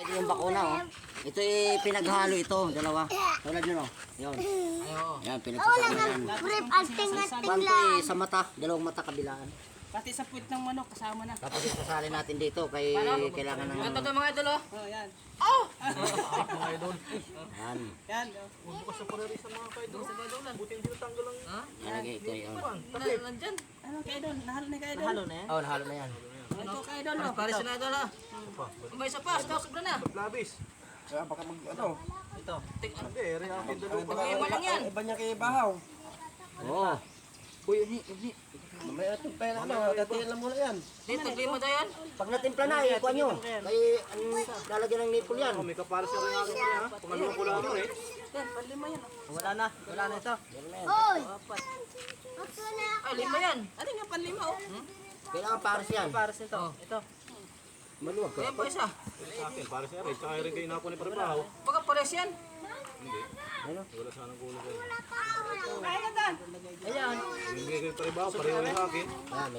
Ito yung bakuna, oh. Ito pinaghalo ito, dalawa. Tulad nyo, no? Yun. Yan, pinagsasama yan. Rip, alting-alting Panto lang. sa mata, dalawang mata kabilaan. Pati sa puwit ng manok, kasama na. Tapos isasali natin dito kay kailangan ng... Ito mga idol oh. Oh, yan. Mga idol. Yan. Yan, oh. Bukas sa parari sa mga kaidol. Sa gadulan. Buti hindi natanggal ang... Nalagay ito yun. Nandyan. Ano, kaidol? Nahalo na kaidol? Nahalo na yan? Oh, nahalo na yan. Ito, kaidol, no? Pares na idol ah. May isa pa. Sobra na. Labis. Kaya baka mag... Ano? Ito. Hindi, reakin dalawa. Tingin lang yan. Iba niya kay Bahaw. Oo. Uy, hindi. Mamaya ito pa yan. Ano, datihan lang muna yan. Dito, lima tayo yan. Pag natimpla na, ikuha nyo. Kay, lalagyan ng nipple yan. May kapares na rin ako niya. Kung ano ko lang eh. Yan, palima yan, oh. Wala na ito. Hoy! Ako na. Ay, lima yan. Ano nga, palima, oh. Kailangan pares yan. Pares ito. Ito. Maluwag ka. Ayan pa isa. Sa akin, pares niya rin. Tsaka rin kayo napo ni Parabahaw. Baka pares yan. Wala sanang kulo kayo. Kaya ka, Dan. Ayan. Hindi kayo Parabahaw, pareho yung akin. Yan,